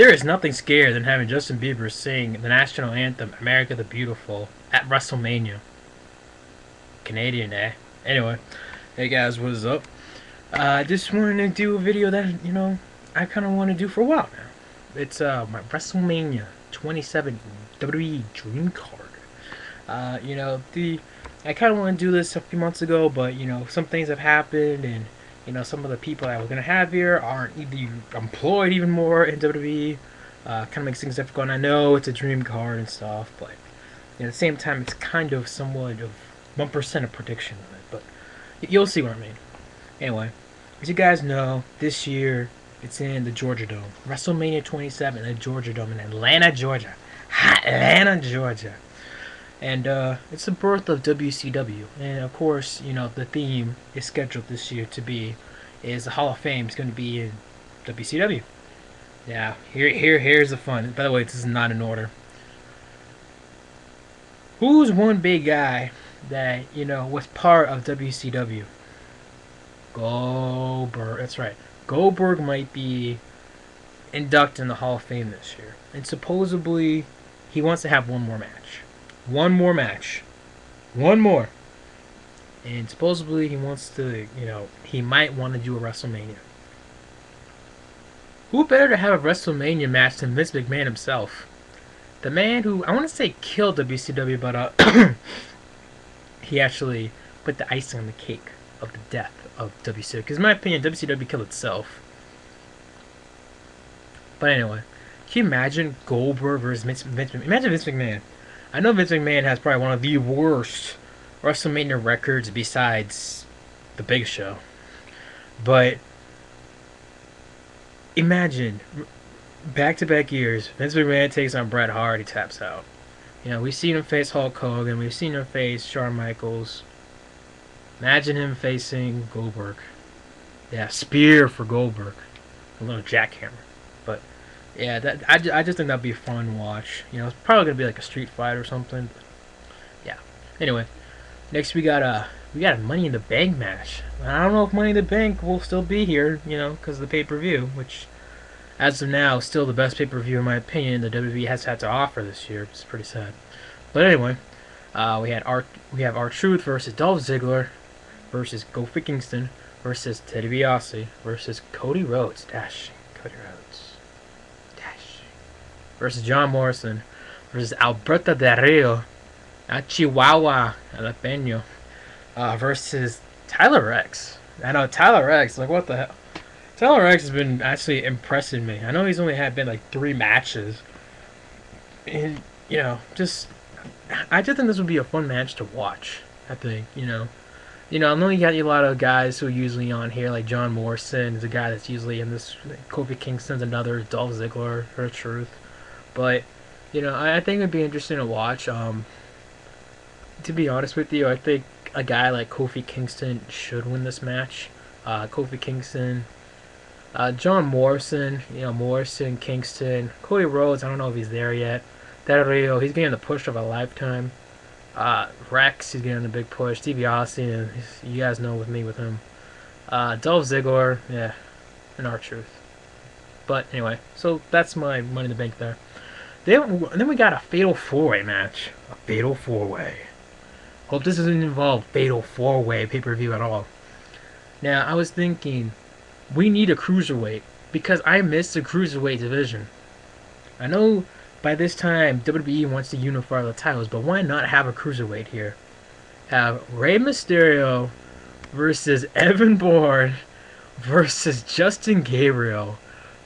There is nothing scarier than having Justin Bieber sing the national anthem "America the Beautiful" at WrestleMania. Canadian, eh? Anyway, hey guys, what is up? I just wanted to do a video that I kind of want to do for a while now. It's my WrestleMania 27 WWE Dream Card. I kind of want to do this a few months ago, but some things have happened, and some of the people I was gonna have here aren't either employed even more in WWE. Kind of makes things difficult. And I know it's a dream card and stuff, but at the same time, it's kind of somewhat of 1% of prediction of it. But you'll see what I mean. Anyway, as you guys know, this year it's in the Georgia Dome. WrestleMania 27 in the Georgia Dome in Atlanta, Georgia. Hot Atlanta, Georgia. And it's the birth of WCW. And of course, the theme is scheduled this year to be is the Hall of Fame is going to be in WCW. Yeah, here's the fun. By the way, this is not in order. Who's one big guy that was part of WCW? Goldberg. That's right. Goldberg might be inducted in the Hall of Fame this year, and supposedly he wants to have one more match. One more. And supposedly he wants to, he might want to do a WrestleMania. Who better to have a WrestleMania match than Vince McMahon himself? The man who, I want to say killed WCW, but he actually put the icing on the cake of the death of WCW. Because in my opinion, WCW killed itself. But anyway, can you imagine Goldberg versus Vince McMahon? Imagine Vince McMahon. I know Vince McMahon has probably one of the worst WrestleMania records besides The Big Show. But imagine, back-to-back years, Vince McMahon takes on Bret Hart, he taps out. We've seen him face Hulk Hogan, we've seen him face Shawn Michaels. Imagine him facing Goldberg. Yeah, spear for Goldberg. A little jackhammer. But yeah, I just think that'd be a fun watch. It's probably gonna be like a street fight or something. But yeah. Anyway, next we got a Money in the Bank match. I don't know if Money in the Bank will still be here, because of the pay-per-view, which as of now is still the best pay-per-view in my opinion the WWE has had to offer this year. It's pretty sad. But anyway, we have R-Truth versus Dolph Ziggler versus Kofi Kingston versus Dibiase versus Cody Rhodes. Cody Rhodes. Versus John Morrison versus Alberto Delrio, Chihuahua Jalapeno, versus Tyler Rex. I know Tyler Rex, like what the hell? Tyler Rex has been actually impressing me. I know he's only been like 3 matches. And I just think this would be a fun match to watch. I think, I know you got a lot of guys who are usually on here, like John Morrison is a guy that's usually in this. Kofi Kingston's another. Dolph Ziggler, R-Truth. But, I think it'd be interesting to watch. To be honest with you, I think a guy like Kofi Kingston should win this match. Kofi Kingston, John Morrison, Morrison, Kingston, Cody Rhodes, I don't know if he's there yet. Delrio, he's getting the push of a lifetime. Rex, he's getting the big push. Dibiase, you guys know with him. Dolph Ziggler, yeah, and R-Truth. But anyway, so that's my Money in the Bank there. Then we got a Fatal 4-Way match. A Fatal 4-Way. Hope this doesn't involve Fatal 4-Way pay-per-view at all. Now, I was thinking, we need a Cruiserweight, because I miss the Cruiserweight division. I know by this time WWE wants to unify the titles, but why not have a Cruiserweight here? Have Rey Mysterio versus Evan Bourne versus Justin Gabriel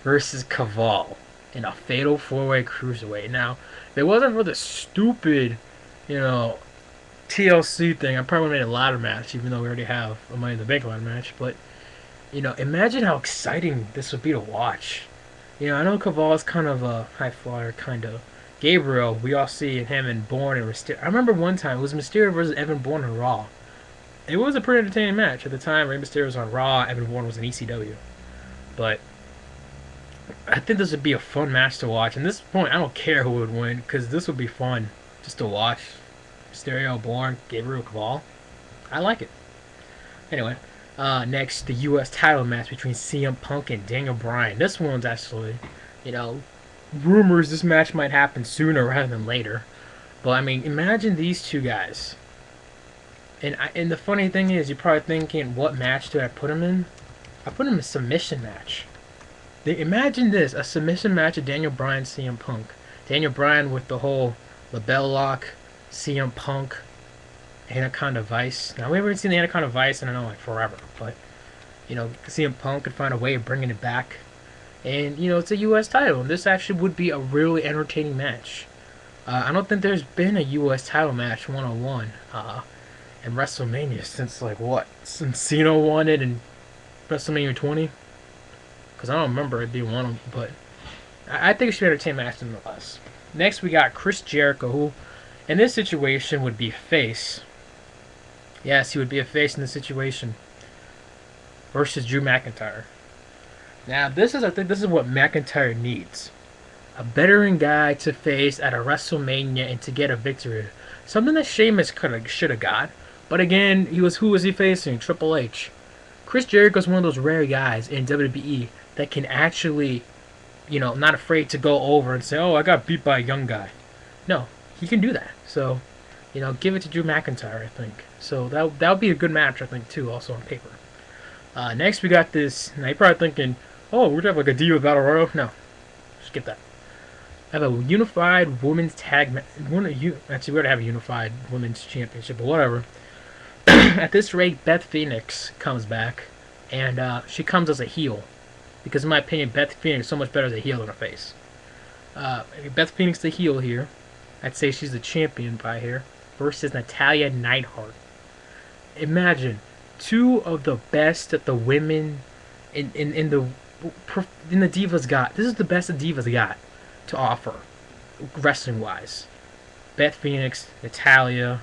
versus Kaval in a Fatal 4-Way Cruiserweight. Now, if it wasn't for the stupid, TLC thing, I probably would have made a ladder match, even though we already have a Money in the Bank ladder match. But, imagine how exciting this would be to watch. I know Kaval is kind of a high flyer, kind of. Gabriel, we all see him and Bourne and Mysterio. I remember one time, it was Mysterio versus Evan Bourne on Raw. It was a pretty entertaining match. At the time, Rey Mysterio was on Raw, Evan Bourne was in ECW. But I think this would be a fun match to watch. And at this point, I don't care who would win, because this would be fun just to watch. Mysterio, Bourne, Gabriel, Kaval. I like it. Anyway, next, the U.S. title match between CM Punk and Daniel Bryan. This one's actually, rumors this match might happen sooner rather than later. But I mean, imagine these two guys. And the funny thing is, you're probably thinking, what match do I put him in? I put him in a submission match. Imagine this, a submission match of Daniel Bryan, CM Punk. Daniel Bryan with the whole label lock, CM Punk, Anaconda Vice. Now, we haven't seen the Anaconda Vice in, I don't know, like forever. But, you know, CM Punk could find a way of bringing it back. And, you know, it's a U.S. title. And this actually would be a really entertaining match. I don't think there's been a U.S. title match one-on-one in WrestleMania since, like, what? Since Cena won it in WrestleMania 20? Because I don't remember it being one of them, but I think it should be an entertaining match nonetheless. Next, we got Chris Jericho, who in this situation would be face. Yes, he would be a face in this situation. Versus Drew McIntyre. Now, I think this is what McIntyre needs. A veteran guy to face at a WrestleMania and to get a victory. Something that Sheamus should have got. But again, who was he facing? Triple H. Chris Jericho is one of those rare guys in WWE that can actually, you know, not afraid to go over and say, oh, I got beat by a young guy. No, he can do that. So, you know, give it to Drew McIntyre, I think. So that would be a good match, I think, too, also on paper. Next, we got this. Now, you're probably thinking, oh, we're going to have like a Diva Battle Royal. No, skip that. I have a unified women's tag match. Actually, we already have a unified women's championship, but whatever. At this rate, Beth Phoenix comes back, and she comes as a heel. Because in my opinion, Beth Phoenix is so much better as a heel than a face. Beth Phoenix the heel here. I'd say she's the champion by here. Versus Natalya Neidhart. Imagine, two of the best that the women in the Divas got. This is the best the Divas got to offer, wrestling wise. Beth Phoenix, Natalya.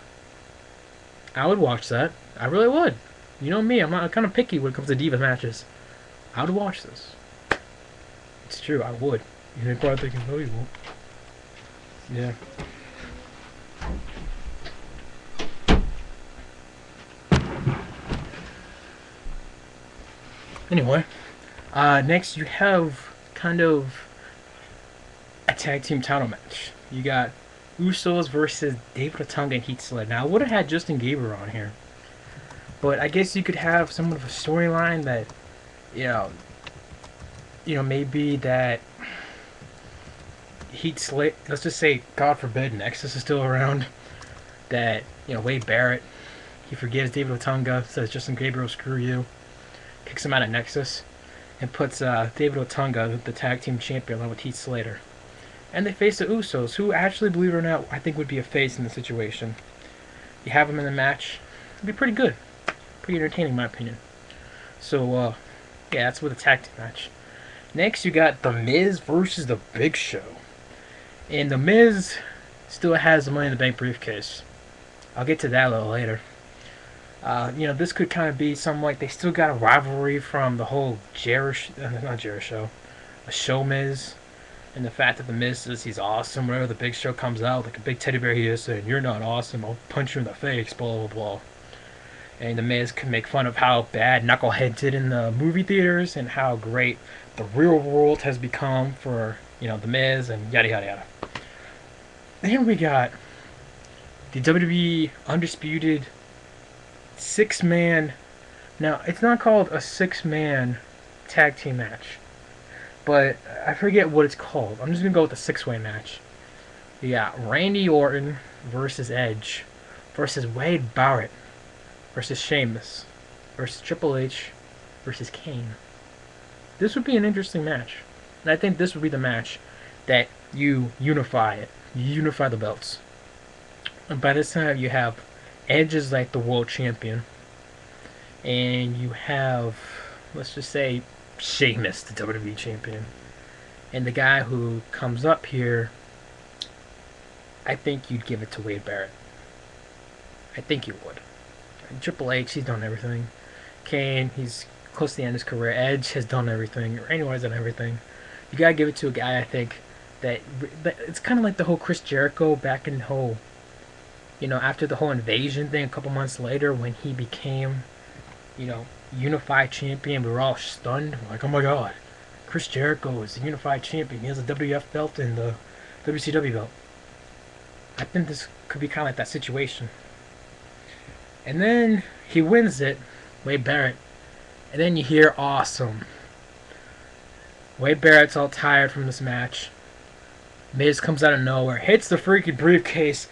I would watch that. I really would. You know me, I'm kind of picky when it comes to Divas matches. I would watch this. It's true, I would. You're probably thinking, no, you won't. Yeah. Anyway, next you have kind of a tag team title match. You got Usos versus David Otunga and Heath Slater. Now, I would have had Justin Gabriel on here, but I guess you could have somewhat of a storyline that, you know, maybe that Heath Slater, let's just say, God forbid, Nexus is still around, that, you know, Wade Barrett, he forgives David Otunga, says Justin Gabriel, screw you, kicks him out of Nexus, and puts David Otunga, the tag team champion, along with Heath Slater. And they face the Usos, who actually, believe it or not, I think would be a face in the situation. You have them in the match, it'd be pretty good. Pretty entertaining, in my opinion. So, yeah, that's with a tag team match. Next, you got The Miz versus The Big Show. And The Miz still has the Money in the Bank briefcase. I'll get to that a little later. You know, this could kind of be something like they still got a rivalry from the whole a Show Miz. And the fact that The Miz says he's awesome whenever The Big Show comes out, like a big teddy bear he is, saying, you're not awesome, I'll punch you in the face, blah, blah, blah. And The Miz can make fun of how bad Knucklehead did in the movie theaters and how great the real world has become for, you know, The Miz and yada, yada, yada. Then we got the WWE Undisputed 6-man. Now, it's not called a 6-man tag team match, but I forget what it's called. I'm just going to go with the 6-way match. You got Randy Orton versus Edge versus Wade Barrett versus Sheamus versus Triple H versus Kane. This would be an interesting match. And I think this would be the match that you unify it. You unify the belts. And by this time you have Edge is like the world champion. And you have, let's just say, Sheamus, the WWE champion. And the guy who comes up here, I think you'd give it to Wade Barrett. I think you would. And Triple H, he's done everything. Kane, he's close to the end of his career. Edge has done everything. Randy Orton's done everything. You gotta give it to a guy, I think, that it's kind of like the whole Chris Jericho back in the whole, you know, after the whole invasion thing a couple months later when he became, you know, unified champion. We were all stunned. We're like, oh my god. Chris Jericho is the unified champion. He has a WF belt and the WCW belt. I think this could be kind of like that situation. And then he wins it, Wade Barrett. And then you hear awesome. Wade Barrett's all tired from this match. Miz comes out of nowhere, hits the freaking briefcase,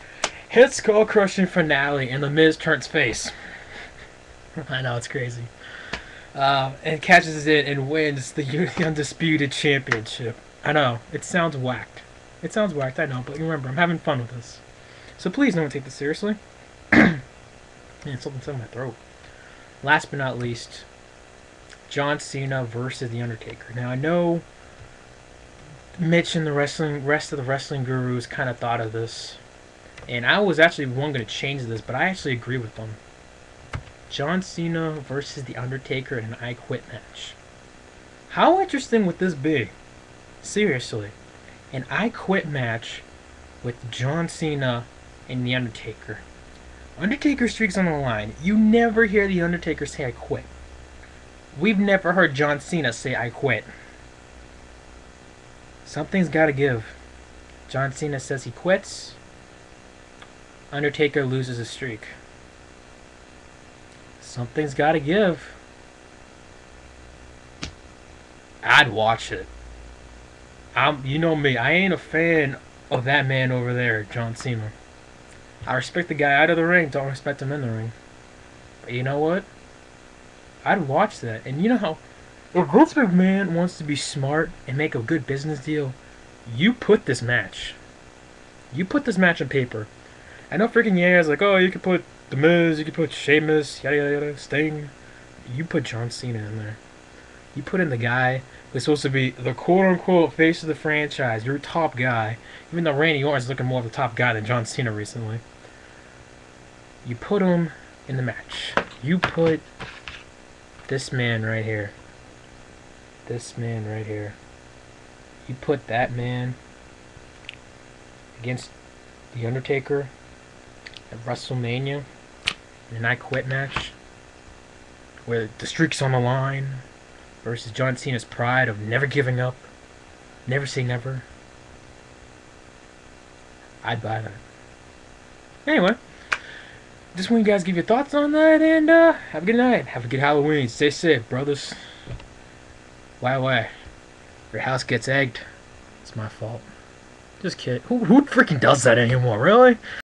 hits skull crushing finale, and the Miz turns face. I know, it's crazy. And catches it and wins the Undisputed Championship. I know, it sounds whacked. It sounds whacked, I know, but remember, I'm having fun with this. So please don't take this seriously. Man, something's in my throat. Last but not least, John Cena versus The Undertaker. Now, I know Mitch and the rest of the wrestling gurus kind of thought of this. And I was actually going to change this, but I actually agree with them. John Cena versus The Undertaker in an I Quit match. How interesting would this be? Seriously. An I Quit match with John Cena and The Undertaker. Undertaker streaks on the line. You never hear The Undertaker say I quit. We've never heard John Cena say I quit. Something's gotta give. John Cena says he quits. Undertaker loses a streak. Something's gotta give. I'd watch it. You know me, I ain't a fan of that man over there, John Cena. I respect the guy out of the ring, don't respect him in the ring. But you know what? I'd watch that. And you know how, if Vince McMahon wants to be smart and make a good business deal, you put this match. You put this match on paper. I know freaking is like, oh, you could put The Miz, you could put Sheamus, yada yada yada, Sting. You put John Cena in there. You put in the guy who's supposed to be the quote-unquote face of the franchise, your top guy, even though Randy Orton's looking more of the top guy than John Cena recently. You put him in the match. You put this man right here. This man right here. You put that man against The Undertaker at WrestleMania in an I Quit match where the streak's on the line versus John Cena's pride of never giving up, never say never. I'd buy that. Anyway, just want you guys to give your thoughts on that, and have a good night. Have a good Halloween. Stay safe, brothers. Why? Your house gets egged. It's my fault. Just kidding. Who freaking does that anymore, really?